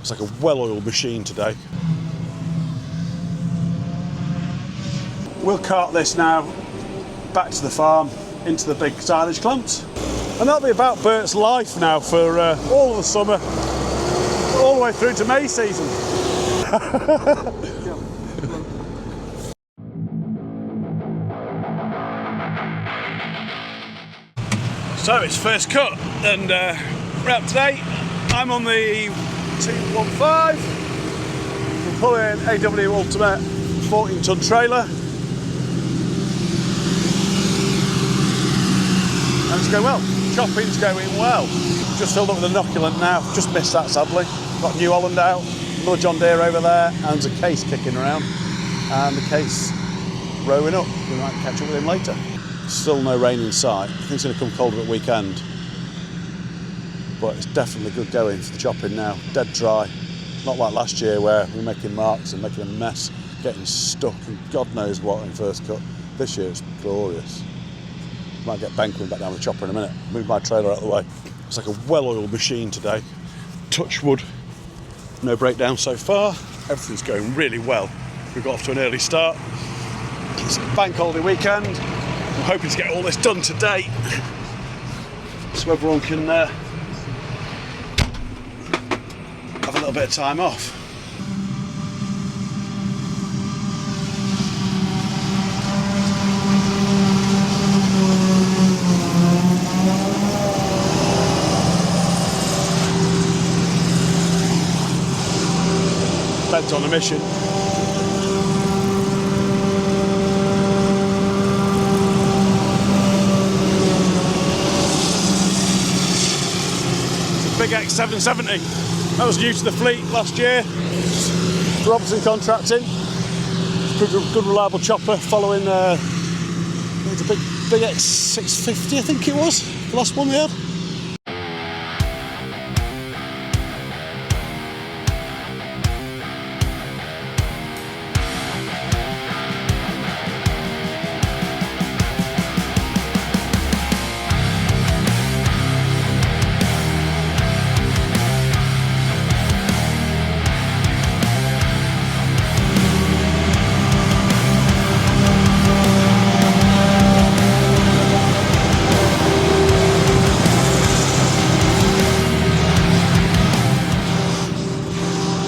It's like a well-oiled machine today. We'll cart this now back to the farm into the big silage clumps. And that'll be about Bert's life now for all of the summer, all the way through to May season. So it's first cut, and we're up today. I'm on the 215. We're pulling AW Ultima 14-ton trailer. And it's going well. Chopping's going well. Just filled up with inoculant now. Just missed that sadly. Got new Holland out. Another John Deere over there. And there's a Case kicking around. And the Case rowing up. We might catch up with him later. Still no rain in sight. I think it's going to come colder at weekend. But it's definitely good going for the chopping now. Dead dry. Not like last year where we were making marks and making a mess, getting stuck and God knows what in first cut. This year it's glorious. Might get Ben coming back down the chopper in a minute. Move my trailer out of the way. It's like a well-oiled machine today. Touch wood. No breakdown so far. Everything's going really well. We've got off to an early start. It's a bank holiday weekend. I'm hoping to get all this done today, so everyone can have a little bit of time off. Ben's on a mission. Big X 770. That was new to the fleet last year. Robertsons contracting. Good reliable chopper following it's a big X 650, I think it was. The last one we had.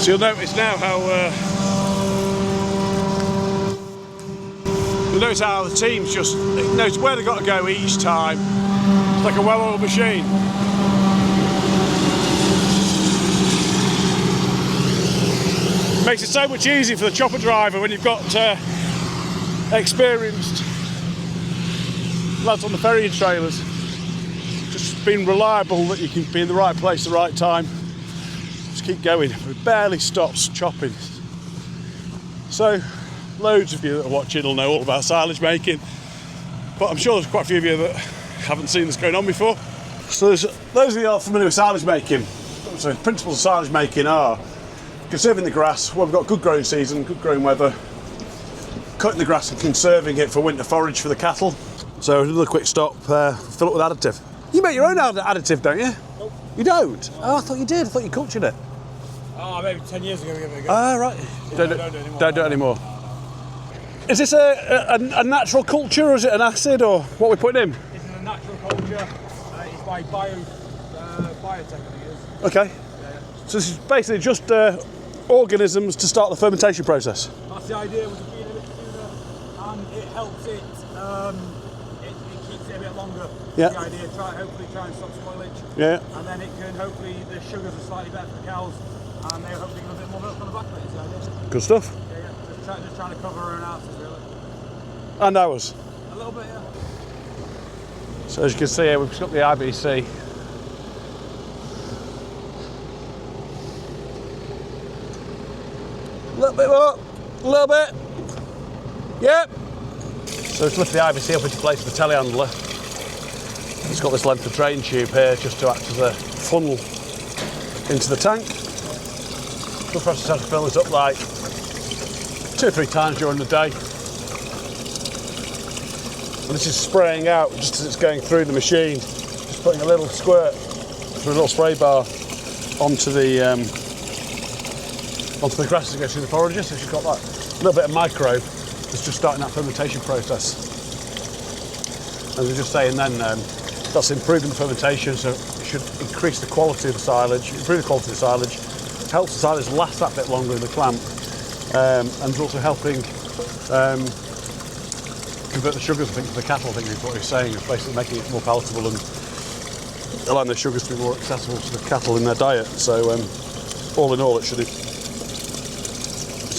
So you'll notice now how the team's just knows where they've got to go each time. It's like a well-oiled machine. Makes it so much easier for the chopper driver when you've got experienced lads on the ferrying trailers. Just being reliable that you can be in the right place at the right time. Just keep going. It barely stops chopping. So, loads of you that are watching will know all about silage making, but I'm sure there's quite a few of you that haven't seen this going on before. So those of you that are familiar with silage making, so the principles of silage making are conserving the grass. Well, we've got good growing season, good growing weather, cutting the grass and conserving it for winter forage for the cattle. So another quick stop, fill it with additive. You make your own additive, don't you? Nope. You don't? Oh, I thought you did. I thought you cultured it. Oh, maybe 10 years ago we gave it a go. Ah, right. Yeah, don't do it anymore. Is this a natural culture, or is it an acid, or what are we putting in? It's a natural culture. It's by biotech, I think it is. Okay. Yeah. So this is basically just organisms to start the fermentation process. That's the idea, with it being a bit sooner, and it helps it, it keeps it a bit longer. Yeah. The idea, hopefully try and stop spoilage. Yeah. And then it can, hopefully, the sugars are slightly better for the cows, and they're hopefully get a bit more milk on the back of it, is the idea. Good stuff. Yeah. Just trying to cover our own asses, really. And ours. A little bit, yeah. So as you can see here, we've got the IBC. A little bit more, a little bit. Yep. So let's lift the IBC up into place with the telehandler. It's got this length of drain tube here just to act as a funnel into the tank. Good for us to have to fill this up like 2 or 3 times during the day. And this is spraying out just as it's going through the machine. Just putting a little squirt through a little spray bar onto the onto the grass as it goes through the forager. So she's got that little bit of microbe that's just starting that fermentation process. As we were just saying then, that's improving the fermentation, so it should increase the quality of the silage, improve the quality of the silage, helps the silage last that bit longer in the clamp, and is also helping convert the sugars, I think, to the cattle. I think is what he's saying. It's basically making it more palatable and allowing the sugars to be more accessible to the cattle in their diet. So all in all, it's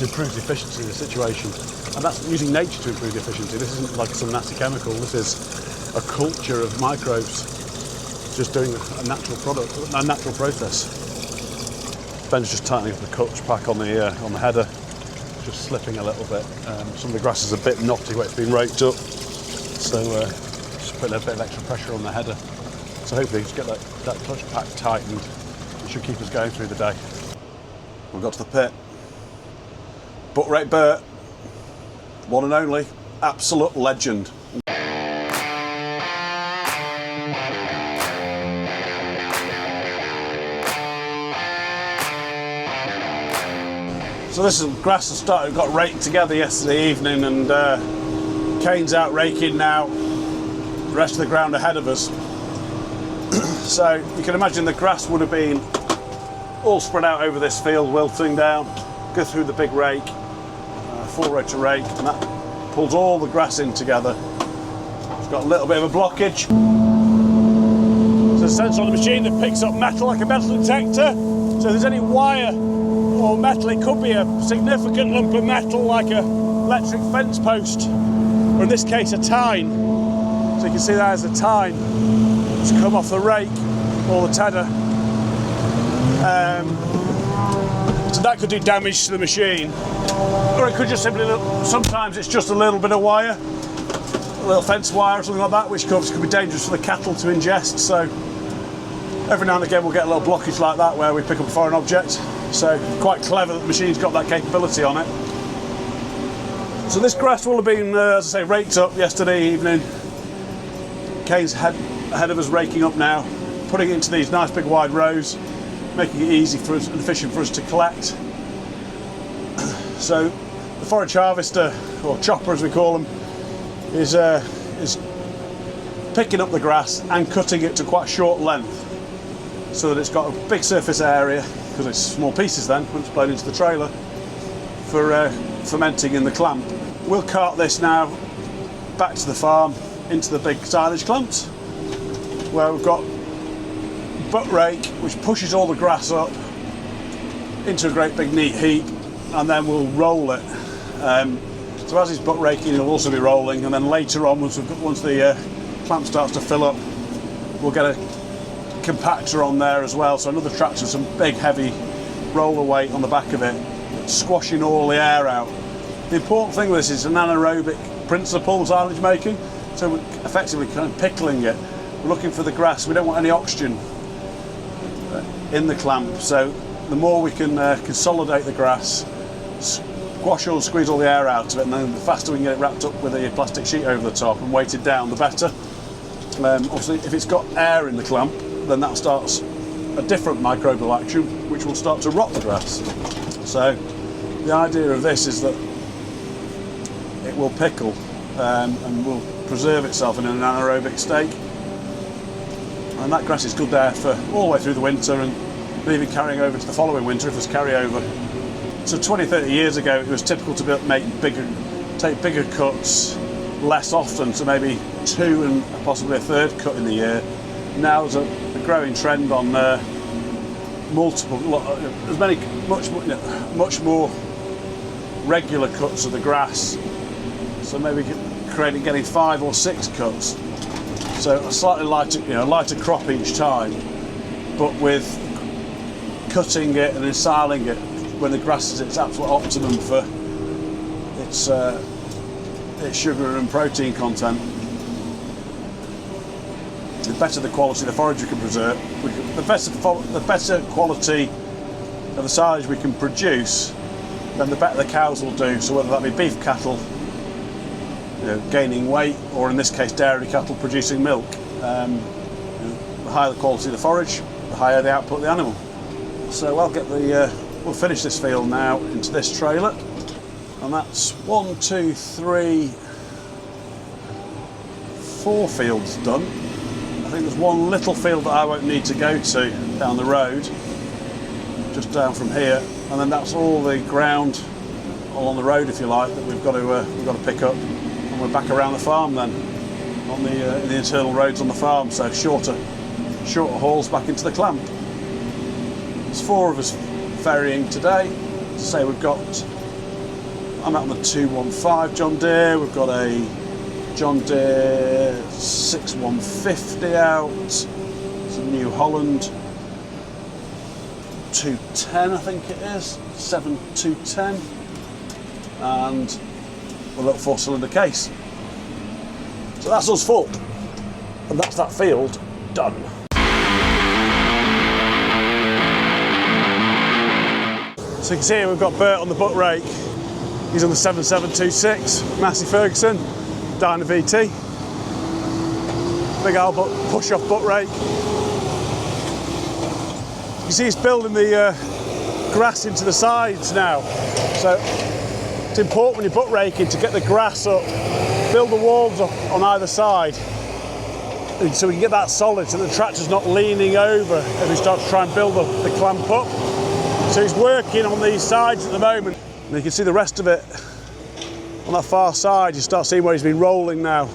improved the efficiency of the situation. And that's using nature to improve the efficiency. This isn't like some nasty chemical. This is a culture of microbes just doing a natural product, a natural process. Ben's just tightening up the clutch pack on the header, just slipping a little bit. Some of the grass is a bit knotty where it's been raked up, so just putting a bit of extra pressure on the header. So hopefully just get that clutch pack tightened. It should keep us going through the day. We've got to the pit. Butt rate Bert, one and only, absolute legend. So this is grass that got raked together yesterday evening, and Kane's out raking now, the rest of the ground ahead of us. So you can imagine the grass would have been all spread out over this field, wilting down, go through the big rake, full rotor rake, and that pulls all the grass in together. It's got a little bit of a blockage. There's a sensor on the machine that picks up metal like a metal detector. So if there's any wire or metal, it could be a significant lump of metal like a electric fence post, or in this case a tine. So you can see there's a tine that's come off the rake or the tedder. So that could do damage to the machine, or it could just simply, sometimes it's just a little bit of wire, a little fence wire or something like that, which could be dangerous for the cattle to ingest. So every now and again we'll get a little blockage like that where we pick up a foreign object. So quite clever that the machine's got that capability on it. So this grass will have been, as I say, raked up yesterday evening. Kane's ahead of us raking up now, putting it into these nice big wide rows, making it easy for us and efficient for us to collect. So the forage harvester, or chopper as we call them, is picking up the grass and cutting it to quite a short length, so that it's got a big surface area, because it's small pieces then, when it's blown into the trailer, for fermenting in the clamp. We'll cart this now back to the farm, into the big silage clamps, where we've got butt rake, which pushes all the grass up into a great big neat heap, and then we'll roll it. So as he's butt raking, he'll also be rolling, and then later on, once the clamp starts to fill up, we'll get a compactor on there as well, so another tractor, some big heavy roller weight on the back of it, squashing all the air out. The important thing with this is an anaerobic principle, silage making, so we're effectively kind of pickling it. We're looking for the grass, we don't want any oxygen in the clamp, so the more we can consolidate the grass, squeeze all the air out of it, and then the faster we can get it wrapped up with a plastic sheet over the top and weighted down, the better. Obviously if it's got air in the clamp, then that starts a different microbial action which will start to rot the grass. So the idea of this is that it will pickle and will preserve itself in an anaerobic state, and that grass is good there for all the way through the winter, and even carrying over to the following winter if there's carryover. So 20-30 years ago it was typical to take bigger cuts less often, so maybe 2 and possibly a third cut in the year. Now there's a growing trend on much more regular cuts of the grass. So maybe getting 5 or 6 cuts. So a slightly lighter crop each time, but with cutting it and ensiling it when the grass is its absolute optimum for its sugar and protein content. The better the quality of the forage we can preserve, the better quality of the silage we can produce, then the better the cows will do. So whether that be beef cattle gaining weight, or in this case dairy cattle producing milk, the higher the quality of the forage, the higher the output of the animal. So I'll get the we'll finish this field now into this trailer, and that's 1, 2, 3, 4 fields done. I think there's one little field that I won't need to go to down the road, just down from here, and then that's all the ground along the road, if you like, that we've got to pick up, and we're back around the farm then on the internal roads on the farm. So shorter hauls back into the clamp. There's 4 of us ferrying today. As I say, I'm out on the 215 John Deere. We've got a John Deere 6150 out. It's a new Holland 210, I think it is, 7210, and a little 4-cylinder case. So that's us full, and that's that field done. So you can see here we've got Bert on the butt rake. He's on the 7726 Massey Ferguson, Dyna VT. Big old push-off butt rake. You see he's building the grass into the sides now. So it's important when you're butt raking to get the grass up, build the walls up on either side, so we can get that solid so the tractor's not leaning over as we start to try and build the clamp up. So he's working on these sides at the moment. And you can see the rest of it on that far side. You start seeing where he's been rolling now.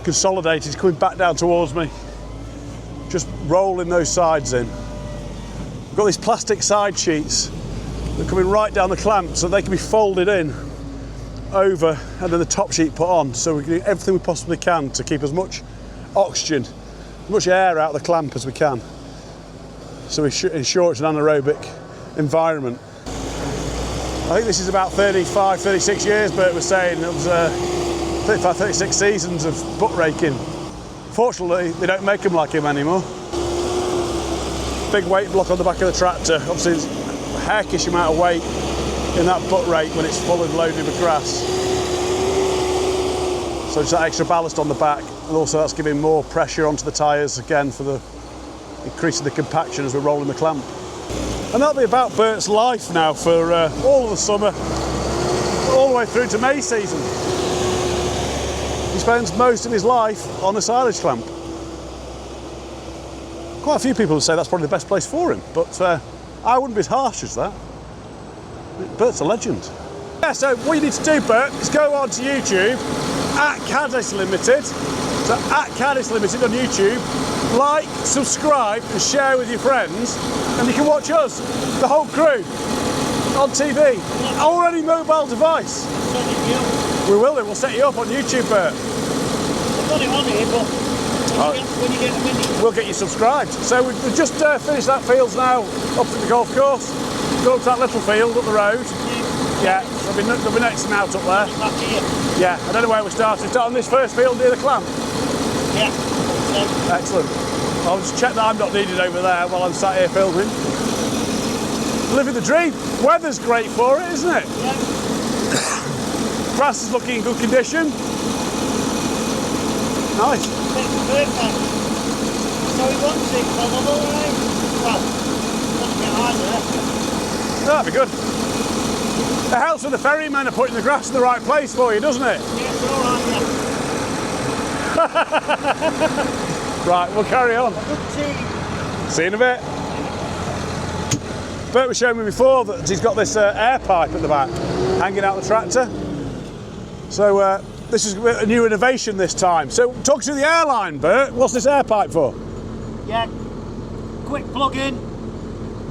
Consolidated, he's coming back down towards me. Just rolling those sides in. We've got these plastic side sheets that are coming right down the clamp so they can be folded in over and then the top sheet put on. So we can do everything we possibly can to keep as much oxygen, as much air out of the clamp as we can. So we ensure it's an anaerobic environment. I think this is about 35, 36 years, Bert was saying. It was 35, 36 seasons of butt raking. Fortunately, they don't make them like him anymore. Big weight block on the back of the tractor. Obviously, there's a hackish amount of weight in that butt rake when it's full and loaded with grass. So it's that extra ballast on the back, and also that's giving more pressure onto the tyres again for the increasing the compaction as we're rolling the clamp. And that'll be about Bert's life now for all of the summer, all the way through to May season. He spends most of his life on a silage clamp. Quite a few people would say that's probably the best place for him, but I wouldn't be as harsh as that. Bert's a legend. Yeah, so what you need to do, Bert, is go on to YouTube at Caddis Limited. So at Caddis Limited on YouTube. Like, subscribe and share with your friends, and you can watch us, the whole crew, on TV. Or any mobile device. We will, we'll set you up on YouTube, Bert. I've got it on here, but when you get a minute, we'll get you subscribed. So we've just finished that field now, up to the golf course. Go up to that little field up the road. Yeah, there'll be next out up there. back here. Yeah, I don't know where we're starting. Start on this first field near the clamp. Yeah. Excellent. I'll just check that I'm not needed over there while I'm sat here filming. Living the dream. Weather's great for it, isn't it? Yeah. Grass is looking in good condition. Nice. Perfect. So he wants it probably, right? Well, not get high there. That'd be good. It helps when the ferrymen are putting the grass in the right place for you, doesn't it? Yeah, it's all right, yeah. Right, we'll carry on. Good team. See you in a bit. Bert was showing me before that he's got this air pipe at the back, hanging out the tractor. So this is a new innovation this time. So talk to the airline, Bert. What's this air pipe for? Yeah, quick plug in.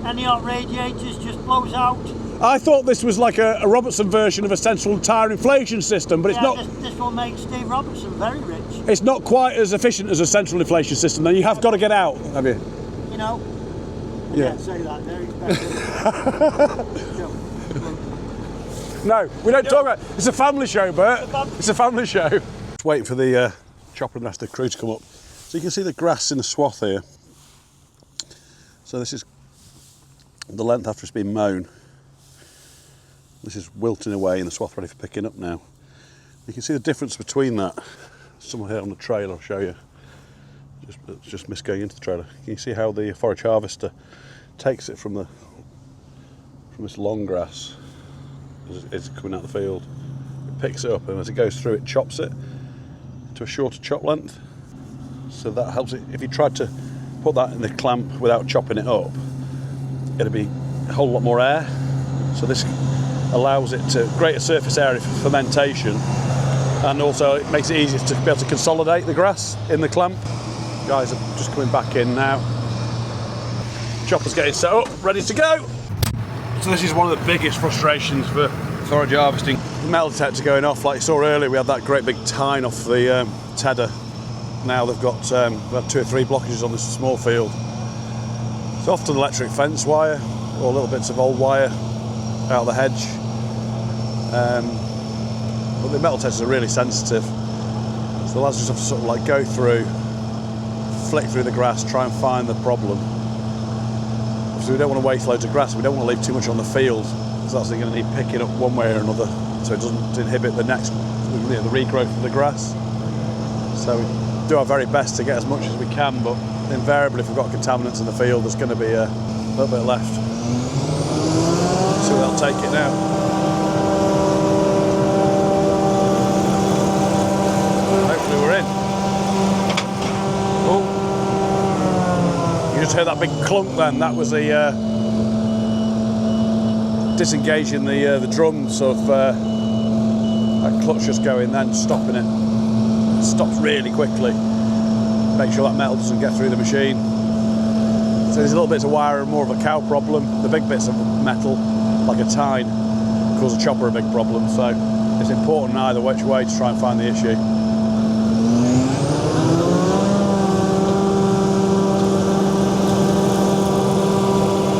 Any hot radiators just blows out. I thought this was like a Robertson version of a central tyre inflation system, but it's not. This will make Steve Robertson very rich. It's not quite as efficient as a central inflation system. Then you have got to get out, have you? You know. I Yeah. can't say that there. No, we don't talk about it. It's a family show, Bert. It's a family show. Just waiting for the chopper and the rest of the crew to come up. So you can see the grass in the swath here. So this is the length after it's been mown. This is wilting away and the swath ready for picking up now. You can see the difference between that. Somewhere here on the trailer, I'll show you. It's just missed going into the trailer. Can you see how the forage harvester takes it from the from this long grass as it's coming out the field. It picks it up, and as it goes through, it chops it to a shorter chop length. So that helps it. If you tried to put that in the clamp without chopping it up, it'd be a whole lot more air. So this allows it to greater surface area for fermentation, and also it makes it easier to be able to consolidate the grass in the clamp. Guys are just coming back in now. Chopper's getting set up, ready to go. So this is one of the biggest frustrations for forage harvesting. The metal detector going off, like you saw earlier, we had that great big tine off the tedder. Now they've got about 2 or 3 blockages on this small field. It's often electric fence wire or little bits of old wire out of the hedge. But the metal detectors are really sensitive. So the lads just have to sort of like go through, flick through the grass, try and find the problem. So we don't want to waste loads of grass, we don't want to leave too much on the field, because that's going to need picking up one way or another, so it doesn't inhibit the regrowth of the grass. So we do our very best to get as much as we can, but invariably if we've got contaminants in the field, there's going to be a little bit left. So they'll take it now. Hopefully we're in. Oh. You just heard that big clunk then, that was the disengaging the drums of that clutch just going then, stopping it. It stops really quickly. Make sure that metal doesn't get through the machine. So there's little bits of wire are more of a cow problem. The big bits of metal, like a tine, cause a chopper a big problem. So it's important either which way to try and find the issue.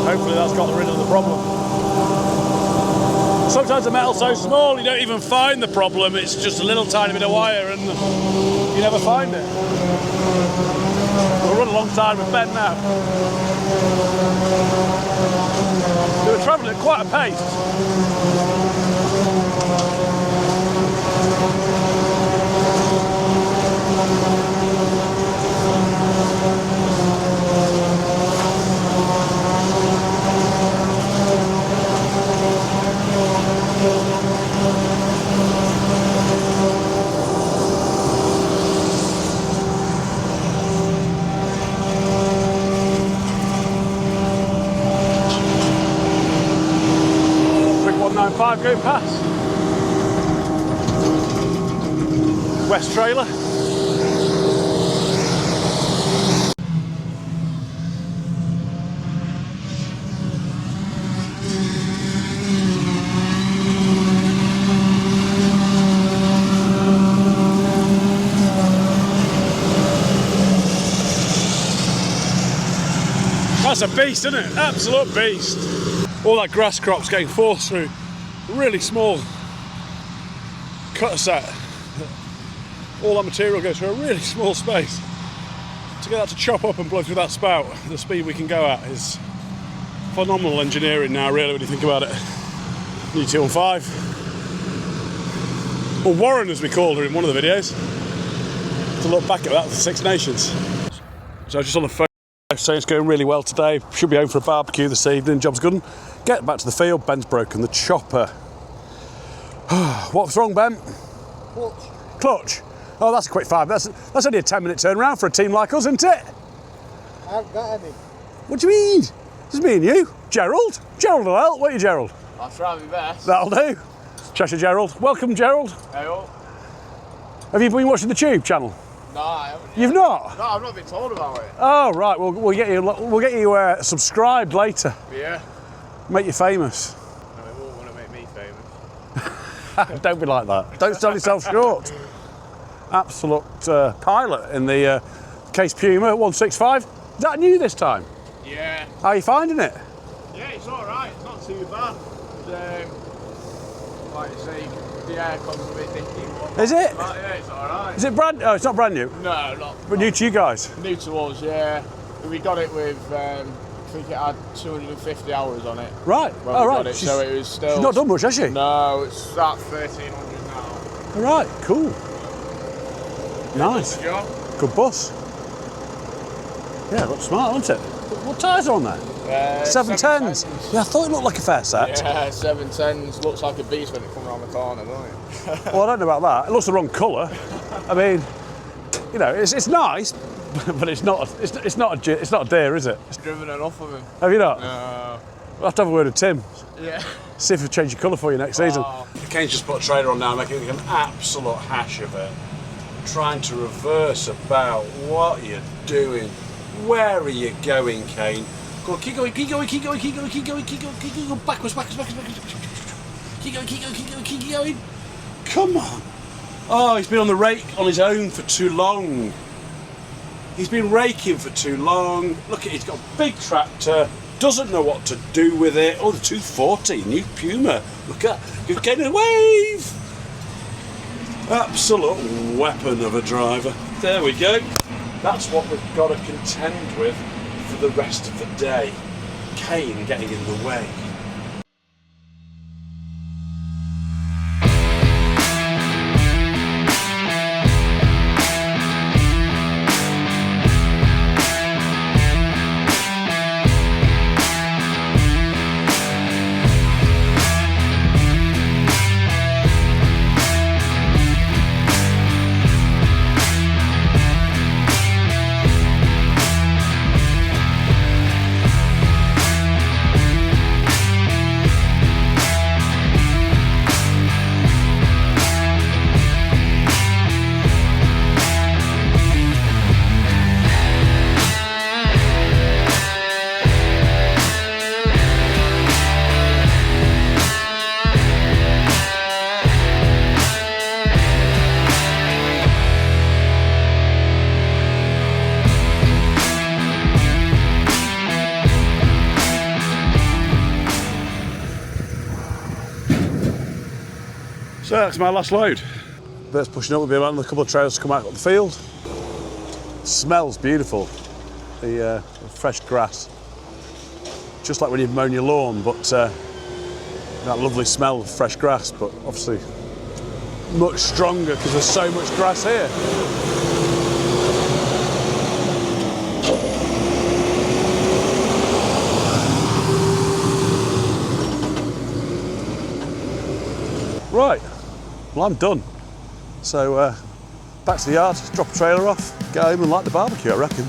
Hopefully that's got rid of the problem. Sometimes the metal's so small you don't even find the problem, it's just a little tiny bit of wire and you never find it. We'll run alongside with Ben now. They were travelling at quite a pace. Quick 195 going past. West trailer. That's a beast, isn't it? Absolute beast. All that grass crop's getting forced through a really small cutter set. All that material goes through a really small space. To get that to chop up and blow through that spout, the speed we can go at is phenomenal engineering now, really, when you think about it. U215. Or Warren, as we called her in one of the videos. To look back at that for Six Nations. So just on the phone. Saying it's going really well today. Should be home for a barbecue this evening. Job's good. Get back to the field. Ben's broken the chopper. What's wrong, Ben? Clutch. Clutch. Oh, that's a quick 5. That's only a 10-minute turnaround for a team like us, isn't it? I haven't got any. What do you mean? Just me and you. Gerald. Gerald will help, won't you, Gerald? I'll try my best. That'll do. Cheshire Gerald. Welcome, Gerald. Hey, all. Have you been watching the Tube channel? No, I haven't yet. You've not? No, I've not been told about it. Oh, right. We'll get you subscribed later. Yeah. Make you famous. No, it won't want to make me famous. Don't be like that. Don't sell yourself short. Absolute pilot in the Case Puma 165. Is that new this time? Yeah. How are you finding it? Yeah, it's all right. It's not too bad. Like you say, the aircon's a bit dicky. Is it? Yeah, it's all right. Is it brand? Oh, it's not brand new. No, not. But new to you guys. New to us, yeah. We got it with. I think it had 250 hours on it. Right. When Oh, we right. got it, so it was still. She's not done much, has she? No, it's at 1300 now. Right. Cool. Nice. Good job. Good bus. Yeah, looks smart, doesn't it? What tyres are on there? 710s. Yeah, I thought it looked like a fair set. Yeah, 710s. Looks like a beast when it comes around the corner, doesn't it? Well, I don't know about that. It looks the wrong colour. I mean, you know, it's nice, but it's not a Deere, is it? Driven enough of him. Have you not? No. We'll have to have a word with Tim. Yeah. See if we change the colour for you next season. Oh. Kane's just put a trailer on now, making an absolute hash of it. Trying to reverse about. What are you doing? Where are you going, Kane? Go on, keep going, keep going, keep going, keep going, keep going, keep going, keep going, backwards, backwards, backwards, backwards. Keep going, keep going, keep going, keep going. Come on. Oh, he's been on the rake on his own for too long. He's been raking for too long. Look at it, he's got a big tractor, doesn't know what to do with it. Oh, the 240, new Puma. Look at, you're getting a wave. Absolute weapon of a driver. There we go. That's what we've got to contend with for the rest of the day. Kane getting in the way. So that's my last load. Bert's pushing up with me about another couple of trailers to come out of the field. Smells beautiful, the fresh grass. Just like when you've mown your lawn, but that lovely smell of fresh grass, but obviously much stronger because there's so much grass here. Right, well I'm done. So back to the yard, drop a trailer off, get home and light the barbecue, I reckon.